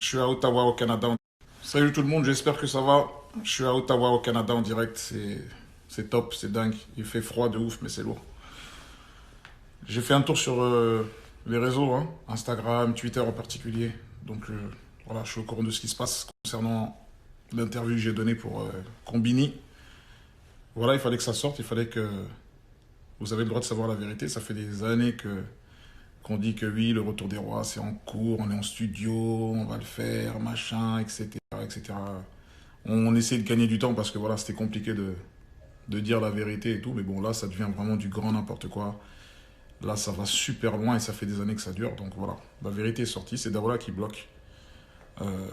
Je suis à Ottawa au Canada. Salut tout le monde, j'espère que ça va. Je suis à Ottawa au Canada en direct. C'est top, c'est dingue. Il fait froid de ouf, mais c'est lourd. J'ai fait un tour sur les réseaux, hein, Instagram, Twitter en particulier. Donc voilà, je suis au courant de ce qui se passe concernant l'interview que j'ai donnée pour Combini. Voilà, il fallait que ça sorte, il fallait que vous avez le droit de savoir la vérité. Ça fait des années que qu'on dit que oui, le retour des rois, c'est en cours, on est en studio, on va le faire, machin, etc., etc. On essaie de gagner du temps parce que voilà, c'était compliqué de dire la vérité et tout, mais bon, là, ça devient vraiment du grand n'importe quoi. Là, ça va super loin et ça fait des années que ça dure, donc voilà. La vérité est sortie, c'est Dawola qui bloque, euh,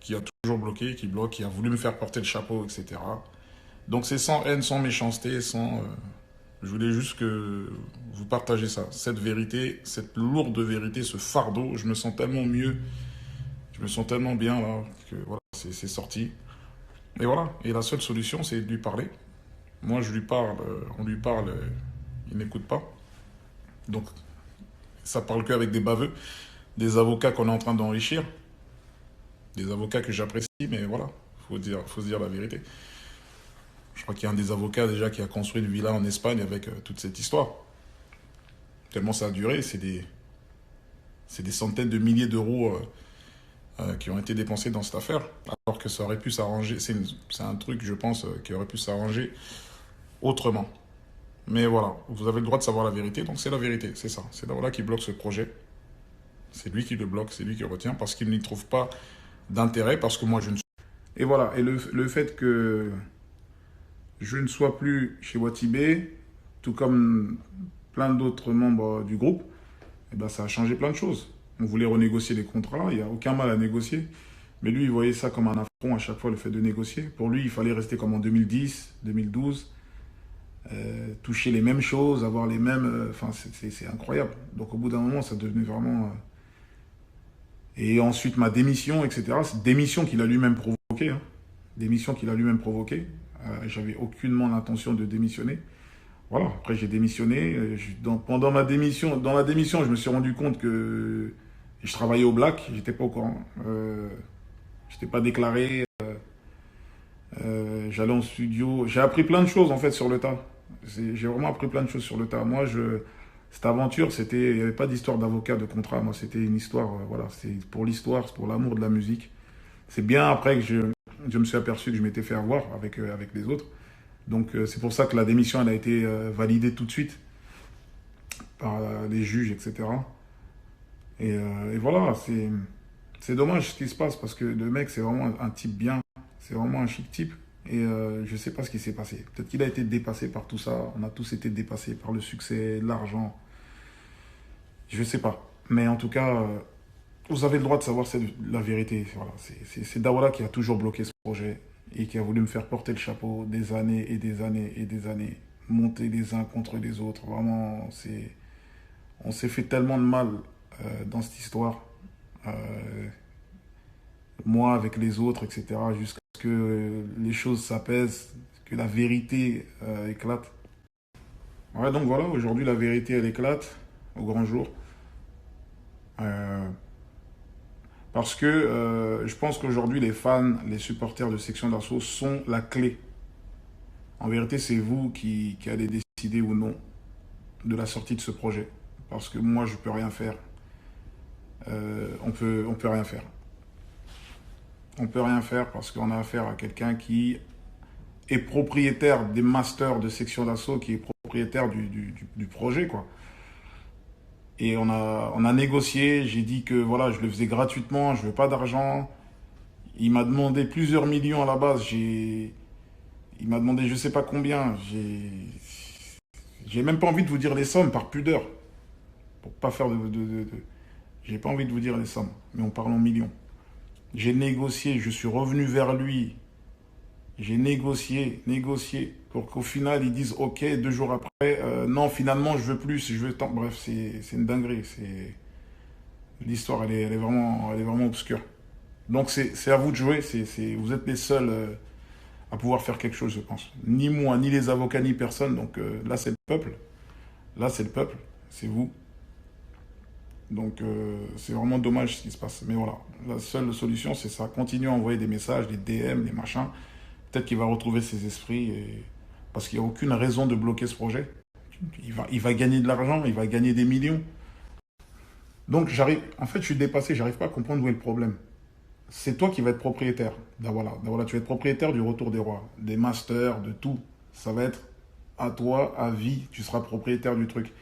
qui a toujours bloqué, qui bloque, qui a voulu me faire porter le chapeau, etc. Donc c'est sans haine, sans méchanceté, sans... je voulais juste que vous partagez ça, cette vérité, cette lourde vérité, ce fardeau. Je me sens tellement mieux, je me sens tellement bien là, que voilà, c'est sorti. Et voilà, et la seule solution, c'est de lui parler. Moi, je lui parle, on lui parle, il n'écoute pas. Donc, ça parle qu'avec des baveux, des avocats qu'on est en train d'enrichir, des avocats que j'apprécie, mais voilà, faut se dire la vérité. Je crois qu'il y a un des avocats déjà qui a construit une villa en Espagne avec toute cette histoire. Tellement ça a duré, c'est des centaines de milliers d'euros qui ont été dépensés dans cette affaire, alors que ça aurait pu s'arranger. C'est un truc, je pense, qui aurait pu s'arranger autrement. Mais voilà, vous avez le droit de savoir la vérité, donc c'est la vérité, c'est ça. C'est Dawola qui bloque ce projet. C'est lui qui le bloque, c'est lui qui le retient, parce qu'il n'y trouve pas d'intérêt, parce que moi je ne suis. Et voilà, et le fait que je ne sois plus chez Watibé, tout comme plein d'autres membres du groupe, eh ben, ça a changé plein de choses. On voulait renégocier les contrats, il n'y a aucun mal à négocier. Mais lui, il voyait ça comme un affront à chaque fois, le fait de négocier. Pour lui, il fallait rester comme en 2010, 2012, toucher les mêmes choses, avoir les mêmes... Enfin, c'est incroyable. Donc au bout d'un moment, ça devenait vraiment... Et ensuite, ma démission, etc. C'est démission qu'il a lui-même provoquée. Hein. Démission qu'il a lui-même provoquée. J'avais aucunement l'intention de démissionner. Voilà, après j'ai démissionné. Pendant ma démission, dans la démission, je me suis rendu compte que je travaillais au black, j'étais pas au courant. J'étais pas déclaré. J'allais en studio. J'ai appris plein de choses en fait sur le tas. J'ai vraiment appris plein de choses sur le tas. Moi, cette aventure, il n'y avait pas d'histoire d'avocat, de contrat. Moi, c'était une histoire, voilà, c'est pour l'histoire, c'est pour l'amour de la musique. C'est bien après que je me suis aperçu que je m'étais fait avoir avec les autres. Donc c'est pour ça que la démission elle a été validée tout de suite par les juges, etc. Et voilà, c'est dommage ce qui se passe parce que le mec c'est vraiment un type bien, c'est vraiment un chic type. Et je sais pas ce qui s'est passé. Peut-être qu'il a été dépassé par tout ça. On a tous été dépassés par le succès, l'argent. Je sais pas. Mais en tout cas, vous avez le droit de savoir la vérité. Voilà, c'est Dawola qui a toujours bloqué ce projet et qui a voulu me faire porter le chapeau des années et des années et des années, monter les uns contre les autres. Vraiment, on s'est fait tellement de mal dans cette histoire, euh, moi avec les autres, etc., jusqu'à ce que les choses s'apaisent, que la vérité éclate. Ouais, donc voilà, aujourd'hui la vérité elle éclate au grand jour. Euh, Parce que je pense qu'aujourd'hui, les fans, les supporters de Section d'Assaut sont la clé. En vérité, c'est vous qui allez décider ou non de la sortie de ce projet. Parce que moi, je ne peux rien faire. On peut rien faire. On peut rien faire parce qu'on a affaire à quelqu'un qui est propriétaire des masters de Section d'Assaut, qui est propriétaire du projet, quoi. Et on a négocié, j'ai dit que voilà, je le faisais gratuitement, je veux pas d'argent. Il m'a demandé plusieurs millions à la base. Il m'a demandé je sais pas combien. J'ai même pas envie de vous dire les sommes par pudeur. Pour pas faire j'ai pas envie de vous dire les sommes, mais on parle en millions. J'ai négocié, je suis revenu vers lui. J'ai négocié, pour qu'au final ils disent ok, 2 jours après, non finalement je veux plus, je veux tant. Bref, c'est une dinguerie. L'histoire elle est vraiment obscure. Donc c'est à vous de jouer, vous êtes les seuls à pouvoir faire quelque chose, je pense. Ni moi, ni les avocats, ni personne. Donc là, c'est le peuple. Là, c'est le peuple. C'est vous. Donc c'est vraiment dommage ce qui se passe. Mais voilà, La seule solution, c'est ça. Continue à envoyer des messages, des DM, des machins. Peut-être qu'il va retrouver ses esprits. Parce qu'il n'y a aucune raison de bloquer ce projet. Il va gagner de l'argent, il va gagner des millions. Donc, en fait, je suis dépassé, j'arrive pas à comprendre où est le problème. C'est toi qui vas être propriétaire d'Awala. D'Awala, tu vas être propriétaire du retour des rois, des masters, de tout. Ça va être à toi, à vie. Tu seras propriétaire du truc.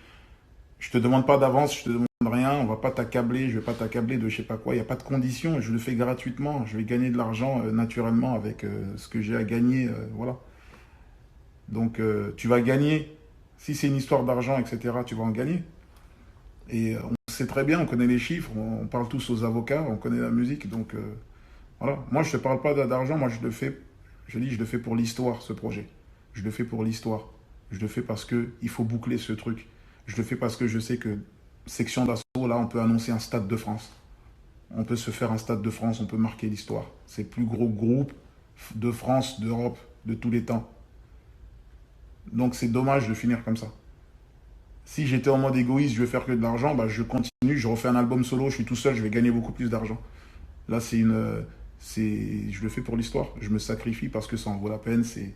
Je te demande pas d'avance, je te demande rien. On va pas t'accabler, je vais pas t'accabler de je sais pas quoi. Il n'y a pas de condition. Je le fais gratuitement. Je vais gagner de l'argent naturellement avec ce que j'ai à gagner. Voilà. Donc, tu vas gagner. Si c'est une histoire d'argent, etc., tu vas en gagner. Et on sait très bien, on connaît les chiffres, on parle tous aux avocats, on connaît la musique, donc voilà. Moi, je ne te parle pas d'argent, moi je le fais, je le fais pour l'histoire, ce projet. Je le fais pour l'histoire. Je le fais parce que il faut boucler ce truc. Je le fais parce que je sais que section d'assaut, là, on peut annoncer un stade de France. On peut se faire un stade de France, on peut marquer l'histoire. C'est le plus gros groupe de France, d'Europe, de tous les temps. Donc c'est dommage de finir comme ça. Si j'étais en mode égoïste, je vais faire que de l'argent, bah, je continue, je refais un album solo, je suis tout seul, je vais gagner beaucoup plus d'argent. Là, je le fais pour l'histoire. Je me sacrifie parce que ça en vaut la peine. C'est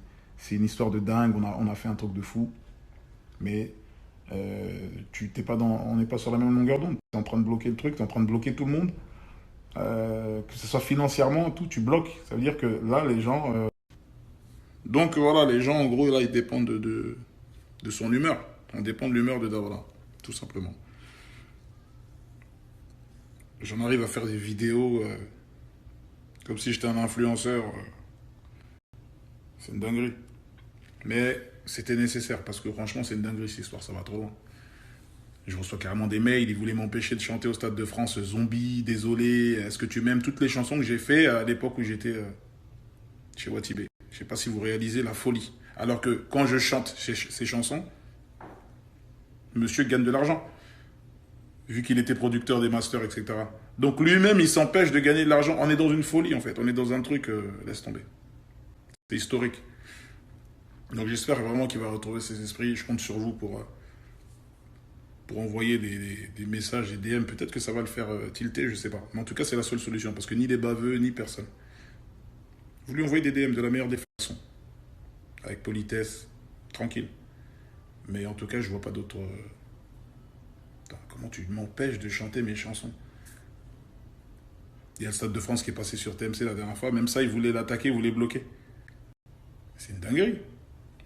une histoire de dingue. On a fait un truc de fou. Mais on n'est pas sur la même longueur d'onde. Tu es en train de bloquer le truc, tu es en train de bloquer tout le monde. Que ce soit financièrement, tout, tu bloques. Ça veut dire que là, les gens... Donc voilà, les gens, en gros, là, ils dépendent de son humeur. On dépend de l'humeur de Dawala, tout simplement. J'en arrive à faire des vidéos comme si j'étais un influenceur. C'est une dinguerie. Mais c'était nécessaire parce que franchement, c'est une dinguerie cette histoire, ça va trop loin. Je reçois carrément des mails, ils voulaient m'empêcher de chanter au Stade de France, Zombie, désolé, est-ce que tu m'aimes? Toutes les chansons que j'ai fait à l'époque où j'étais chez Watibé. Je ne sais pas si vous réalisez la folie. Alors que quand je chante ces chansons, monsieur gagne de l'argent, vu qu'il était producteur des masters, etc. Donc lui-même, il s'empêche de gagner de l'argent. On est dans une folie, en fait. On est dans un truc, laisse tomber. C'est historique. Donc j'espère vraiment qu'il va retrouver ses esprits. Je compte sur vous pour envoyer des messages et DM. Peut-être que ça va le faire tilter, je sais pas. Mais en tout cas, c'est la seule solution. Parce que ni les baveux, ni personne. Vous lui envoyez des DM de la meilleure des façons. Avec politesse, tranquille. Mais en tout cas, je vois pas d'autre... Comment tu m'empêches de chanter mes chansons? Il y a le Stade de France qui est passé sur TMC la dernière fois. Même ça, ils voulaient l'attaquer, ils voulaient bloquer. C'est une dinguerie.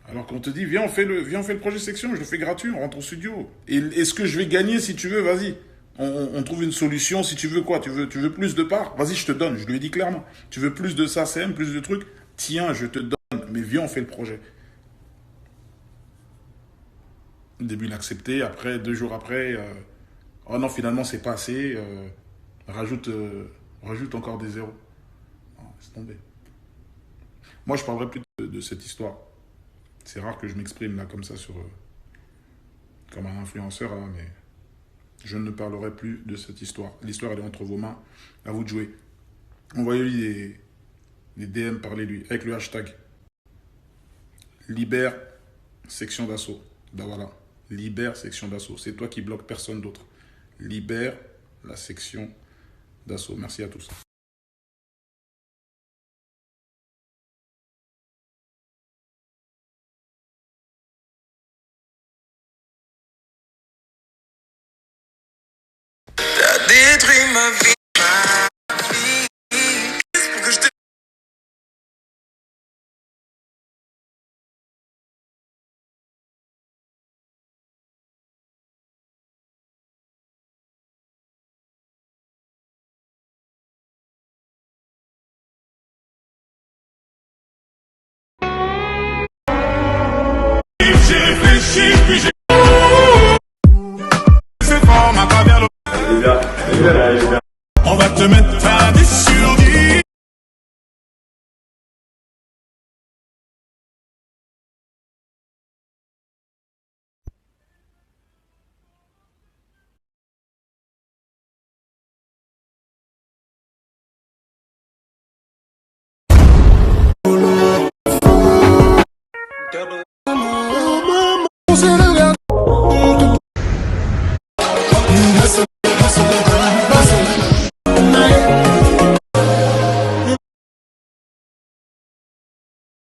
Alors qu'on te dit, viens, on fait le projet section, je le fais gratuit, on rentre au studio. Et est-ce que je vais gagner si tu veux? Vas-y. On trouve une solution, si tu veux quoi? Tu veux plus de parts? Vas-y, je te donne, je lui ai dit clairement. Tu veux plus de SACEM, plus de trucs? Tiens, je te donne, mais viens, on fait le projet. Au début, il a accepté, après, 2 jours après, oh non, finalement, c'est pas assez, rajoute encore des zéros. Non, laisse tomber. Moi, je parlerai plus de cette histoire. C'est rare que je m'exprime là comme ça comme un influenceur, là, mais je ne parlerai plus de cette histoire. L'histoire, elle est entre vos mains. À vous de jouer. Envoyez-lui des DM, parlez-lui avec le hashtag Libère section d'assaut. Ben voilà. Libère section d'assaut. C'est toi qui bloques personne d'autre. Libère la section d'assaut. Merci à tous. T'as détruit ma vie. Pour que je te... J'ai réfléchi, puis j'ai... C'est fort, ma travers. On va te mettre à des surdits. Double.